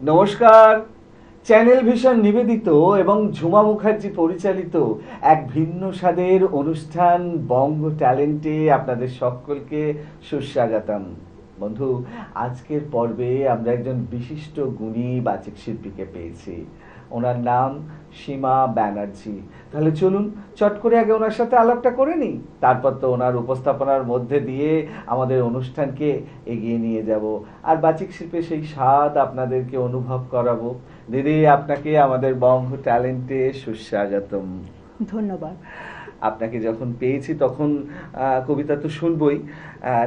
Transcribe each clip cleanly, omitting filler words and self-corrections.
নমস্কার। Channel vision নিবেদিত এবং ঝুমা মুখার্জি পরিচালিত এক ভিন্ন স্বাদের অনুষ্ঠান বঙ্গ ট্যালেন্টে আপনাদের সকলকে সুস্বাগতম। বন্ধু, আজকের পর্বে আমরা একজন বিশিষ্ট গুণী বাচিক শিল্পীকে পেয়েছি। ওনার নাম সীমা ব্যানার্জি। তাহলে চলুন চট করে আগে ওনার সাথে আলাপটা করে নিই, তারপর তো ওনার উপস্থাপনার মধ্যে দিয়ে আমাদের অনুষ্ঠানকে এগিয়ে নিয়ে যাব আর বাচিক শিল্পের সেই স্বাদ আপনাদেরকে অনুভব করাবো। দিদি, আপনাকে আমাদের বঙ্গ ট্যালেন্টে সুস্বাগতম। ধন্যবাদ। আপনাকে যখন পেয়েছি তখন কবিতা তো শুনবই,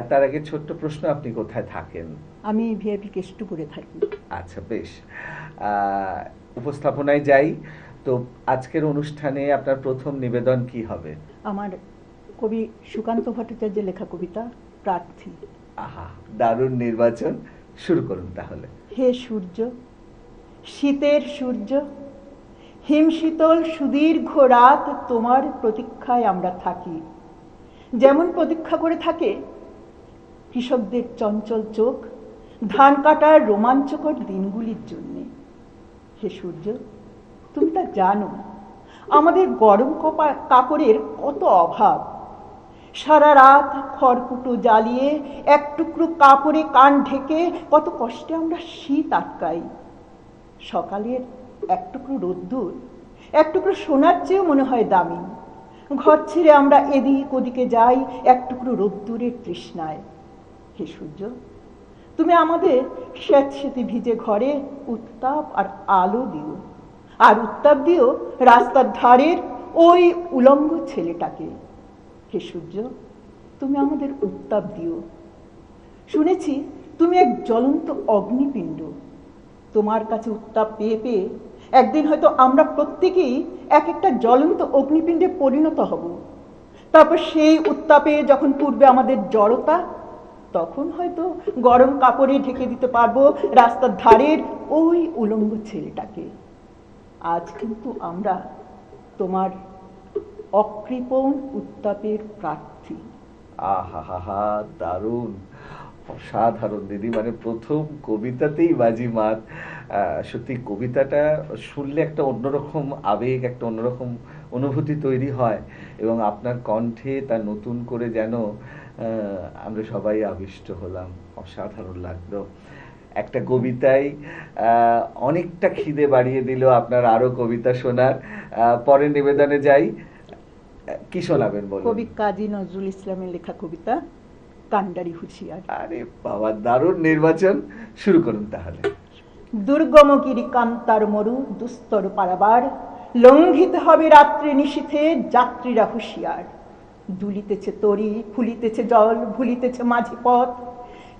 তার আগে ছোট্ট প্রশ্ন, আপনি কোথায় থাকেন? আমি ভিআইপি কেষ্টপুরে থাকি। আচ্ছা, বেশ। উপস্থাপনায় যাই। তো আজকের অনুষ্ঠানে আপনার প্রথম নিবেদন কি হবে? আমার কবি সুকান্ত ভট্টাচার্যের লেখা কবিতা প্রার্থী। আহা, দারুণ নির্বাচন। শুরু করুন তাহলে। হে সূর্য, শীতের সূর্য, হিমশীতল সুদীর্ঘ রাত তোমার প্রতীক্ষায় আমরা থাকি। যেমন প্রতীক্ষা করে থাকে কৃষকদের চঞ্চল চোখ ধান কাটার রোমাঞ্চকর দিনগুলির জন্যে। হে সূর্য, তুমি তা জানো আমাদের গরম কাপড়ের কত অভাব। সারা রাত খড়কুটো জ্বালিয়ে এক টুকরো কাপড়ে কান ঢেকে কত কষ্টে আমরা শীত আটকাই। সকালের এক টুকরো রোদ্দুর এক টুকরো সোনার চেয়েও মনে হয় দামি। ঘর ছেড়ে আমরা এদিক ওদিকে যাই এক টুকরো রোদ্দুরের তৃষ্ণায়। হে সূর্য, তুমি আমাদের স্যাঁতস্যাঁতে ভিজে ঘরে উত্তাপ আর আলো দিও, আর উত্তাপ দিও রাস্তার ধারের ওই উলঙ্গ ছেলেটাকে। হে সূর্য, তুমি আমাদের উত্তাপ দিও। শুনেছি তুমি এক জ্বলন্ত অগ্নিপিণ্ড। তোমার কাছে উত্তাপ পেয়ে পেয়ে একদিন হয়তো আমরা প্রত্যেকেই এক একটা জ্বলন্ত অগ্নিপিণ্ডে পরিণত হব। তারপর সেই উত্তাপে যখন পূর্বে আমাদের জড়তা, তখন হয়তো গরম কাপড়ে ঢেকে দিতে পারবো রাস্তার ধারের ওই উলঙ্গ ছেলেটাকে। আজ কিন্তু আমরা তোমার অকৃপণ উত্তাপের প্রার্থী। আহা, দারুণ, অসাধারণ দিদি। মানে প্রথম কবিতাতেই বাজিমাত। সত্যি কবিতাটা শুনলে একটা অন্যরকম আবেগ, একটা অন্যরকম অনুভূতি তৈরি হয় এবং আপনার কণ্ঠে তা নতুন করে যেন আমরা সবাই আবিষ্ট হলাম। অসাধারণ লাগলো। একটা কবিতায় অনেকটা খিদে বাড়িয়ে দিল আপনার আরো কবিতা শোনার। পরের নিবেদনে যাই। কি শোনাবেন বলুন? কবি কাজী নজরুল ইসলামের লেখা কবিতা কান্ডারি হুঁশিয়ার। আরে বাবা, দারুণ নির্বাচন। শুরু করুন তাহলে। দুর্গম গিরি কান্তার মরু দুস্তর পারাবার, লঙ্ঘিত হবে রাত্রি নিশীথে যাত্রীরা হুঁশিয়ার। দুলিতেছে তরি, ফুলিতেছে জল, ভুলিতেছে মাঝি পথ।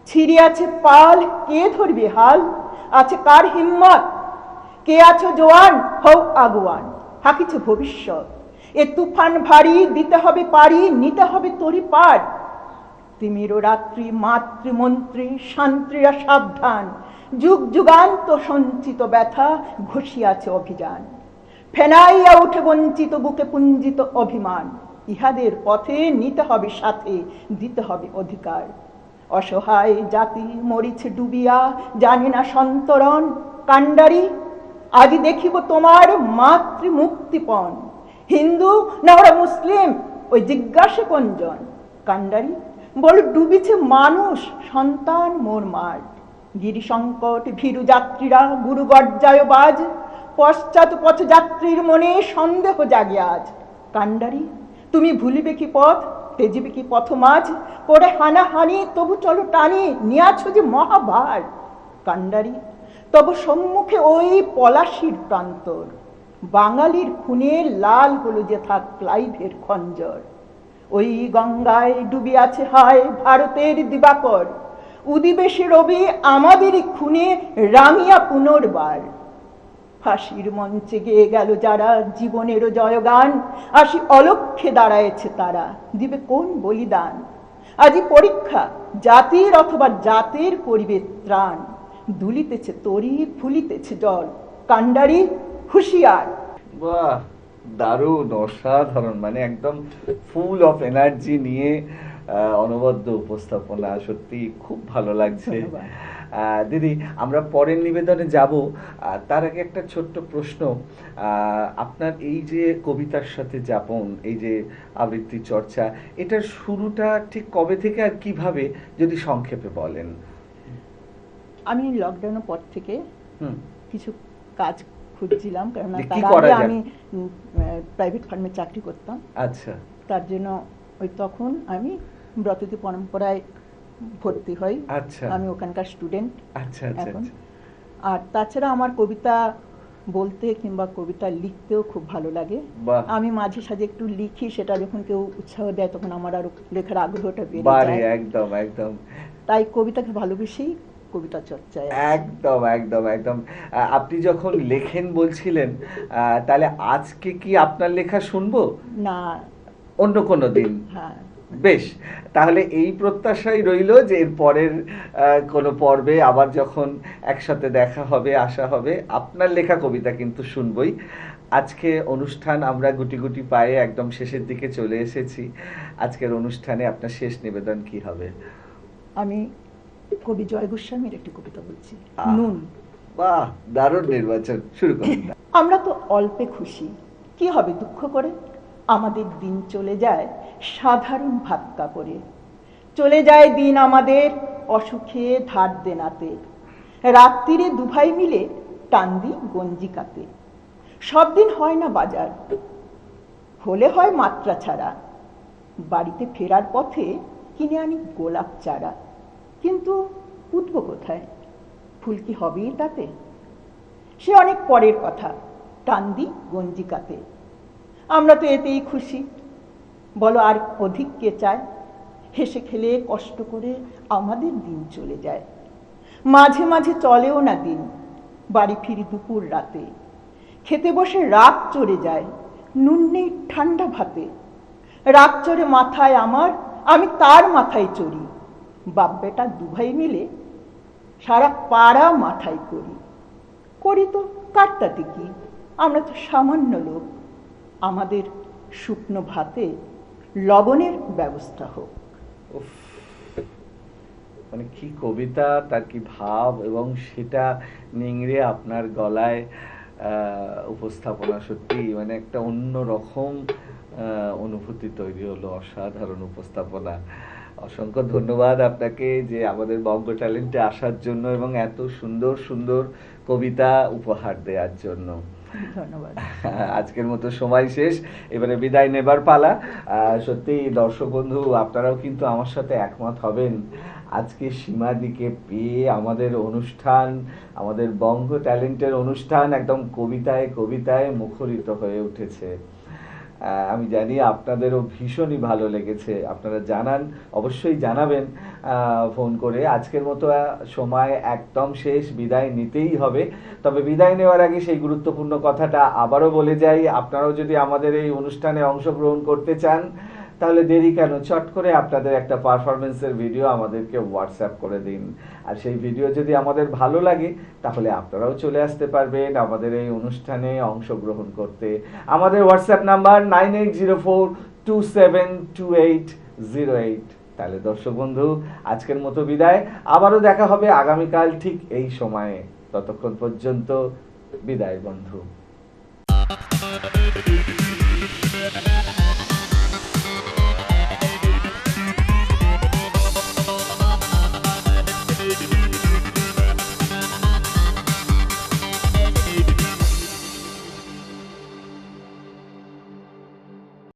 ছিড়িয়াছে পাল, কে ধরবে হাল? আছে কার হিম্মত? কে আছো জোয়ান, হও আগুয়ান, হাকিছে ভবিষ্যৎ। এ তুফান ভারী, দিতে হবে পারি, নিতে হবে তরি পার। তিমির রাত্রি মাতৃমন্ত্রী শান্ত্রীরা সাবধান, যুগ যুগান্ত সঞ্চিত ব্যথা ঘষিয়াছে অভিযান। ফেনাইয়া উঠে বঞ্চিত বুকে পুঞ্জিত অভিমান, ইহাদের পথে নিতে হবে সাথে, দিতে হবে অধিকার। অসহায় জাতি মরিছে ডুবিয়া, জানে না সন্তরণ। কান্ডারি, আজ দেখিব তোমার মাতৃমুক্তিপণ। হিন্দু না ওরা মুসলিম, ওই জিজ্ঞাসে কোনজন? কান্ডারি, বল ডুবিছে মানুষ সন্তান মোর মার। গিরি সংকট ভীরু যাত্রীরা গুরু গর্জায় বাজ, পশ্চাৎ পথ যাত্রীর মনে সন্দেহ জাগে আজ। কান্ডারি, তুমি ভুলিবে কি পথ, তেজিবে কি পথ মাঝ? করে হানাহানি তবু চলো টানি, নিয়াছো যে মহাভার। কান্ডারি, তব সম্মুখে ওই পলাশির প্রান্তর, বাঙালির খুনে লাল হলো যে থাক ক্লাইভের খঞ্জর। ওই গঙ্গায় ডুবিয়াছে হায় ভারতের দিবাকর, উদিবে সে রবি আমাদেরই খুনে রাঙিয়া পুনর্বার। ফাঁসির মঞ্চে গেয়ে গেল যারা জীবনেরও জয়গান, আসি অলক্ষ্যে দাঁড়ায়েছে তারা, দিবে কোন বলিদান? আজি পরীক্ষা জাতির অথবা জাতের করিবে ত্রাণ। দুলিতেছে তরি, ফুলিতেছে জল, কান্ডারি হুঁশিয়ার। বাহ, দারুণ, অসাধারণ। মানে একদম ফুল অফ এনার্জি নিয়ে অনবদ্য উপস্থাপনা। সত্যি খুব ভালো লাগছে। দিদি, আমরা পরের নিবেদনে যাব, তার আগে একটা ছোট্ট প্রশ্ন। আপনার এই যে কবিতার সাথে যাপন, এই যে আবৃত্তি চর্চা, এটার শুরুটা ঠিক কবে থেকে আর কিভাবে, যদি সংক্ষেপে বলেন। আমি লকডাউনের পর থেকে হুম। কিছু কাজ খুঁজছিলাম, কেননা যে কি তার করা আগে যায়? আমি প্রাইভেট ফার্মে চাকরি করতাম। আচ্ছা তার জন্য ওই তখন আমি ব্রততী পরম্পরায় ভর্তি হই। আচ্ছা আমি ওখানকার স্টুডেন্ট আচ্ছা আচ্ছা এখন। আচ্ছা। আর তাছাড়া আমার কবিতা বলতে কিংবা কবিতা লিখতেও খুব ভালো লাগে। বাহ। আমি মাঝে সাঝে একটু লিখি, সেটা যখন কেউ উৎসাহ দেয় তখন আমার আরো লেখার আগ্রহটা বেড়ে বারে, যায়। একদম একদম তাই কবিতাকে ভালোবেসেই কবিতা চর্চায় আছি। একদম একদম একদম। আপনি যখন লেখেন বলছিলেন, তাহলে আজকে কি আপনার লেখা শুনবো? না। অন্য কোনো দিন? হ্যাঁ। বেশ, তাহলে এই প্রত্যাশাই রইল যে এর পরের কোনো পর্বে আবার যখন একসাথে দেখা হবে, আসা হবে, আপনার লেখা কবিতা কিন্তু শুনবই। আজকে অনুষ্ঠান আমরা গুটি গুটি পায়ে একদম শেষের দিকে চলে এসেছি। আজকের অনুষ্ঠানে আপনার শেষ নিবেদন কি হবে? আমি কবি জয় গোস্বামীর একটি কবিতা বলছি, আহ। নুন। বাহ, দারুণ নির্বাচন, শুরু করুন না। আমরা তো অল্পে খুশি, কি হবে দুঃখ করে? আমাদের দিন চলে যায় সাধারণ ভাত কাপড়ে, চলে যায় দিন আমাদের অসুখে ধার দেনাতে, রাত্রিরে দুভাই মিলে টান দিই গঞ্জিকাতে। সব দিন হয় না বাজার, হলে হয় মাত্রা ছাড়া। বাড়িতে ফেরার পথে কিনে আনি গোলাপ চারা, কিন্তু পুতবো কোথায়? ফুল কি হবে তাতে? সে অনেক পরের কথা, টান দিই গঞ্জিকাতে। আমরা তো এতেই খুশি, বলো আর অধিক কে চায়? হেসে খেলে কষ্ট করে আমাদের দিন চলে যায়। মাঝে মাঝে চলেও না দিন, বাড়ি ফিরি দুপুর রাতে। খেতে বসে রাত চড়ে যায়, নুন নেই ঠান্ডা ভাতে। রাত চড়ে মাথায় আমার, আমি তার মাথায় চড়ি। বাপ বেটা দুভাই মিলে সারা পাড়া মাথায় করি। করি তো কাটতাতে কি, আমরা তো সামান্য লোক। আমাদের শুকনো ভাতে লবণের ব্যবস্থা হোক। উফ, মানে কি কবিতা, তার কি ভাব, এবং সেটা নিংড়ে আপনার গলায় উপস্থাপনা, সত্যি মানে একটা অন্য রকম অনুভূতি তৈরি হলো। অসাধারণ উপস্থাপনা। অসংখ্য ধন্যবাদ আপনাকে যে আমাদের বঙ্গ ট্যালেন্টে আসার জন্য এবং এত সুন্দর সুন্দর কবিতা উপহার দেওয়ার জন্য। ধন্যবাদ। আজকের মতো সময় শেষ, এবারে বিদায় নেবার পালা। সত্যি দর্শক বন্ধু, আপনারাও কিন্তু আমার সাথে একমত হবেন। আজকে সীমাদিকে পেয়ে আমাদের অনুষ্ঠান, আমাদের বঙ্গ ট্যালেন্টের অনুষ্ঠান একদম কবিতায় কবিতায় মুখরিত হয়ে উঠেছে। আমি জানি আপনাদেরও ভীষণই ভালো লেগেছে। আপনারা জানান, অবশ্যই জানাবেন ফোন করে। আজকের মতো সময় একদম শেষ, বিদায় নিতেই হবে। তবে বিদায় নেওয়ার আগে সেই গুরুত্বপূর্ণ কথাটা আবারও বলে যাই, আপনারাও যদি আমাদের এই অনুষ্ঠানে অংশগ্রহণ করতে চান, তাহলে দেরি কেন, চট করে আপনাদের একটা পারফরমেন্সের ভিডিও আমাদেরকে হোয়াটসঅ্যাপ করে দিন। আর সেই ভিডিও যদি আমাদের ভালো লাগে, তাহলে আপনারাও চলে আসতে পারবেন আমাদের এই অনুষ্ঠানে অংশগ্রহণ করতে। আমাদের হোয়াটসঅ্যাপ নাম্বার 9804272808। তাহলে দর্শক বন্ধু, আজকের মতো বিদায়। আবারও দেখা হবে আগামীকাল ঠিক এই সময়ে। ততক্ষণ পর্যন্ত বিদায় বন্ধু।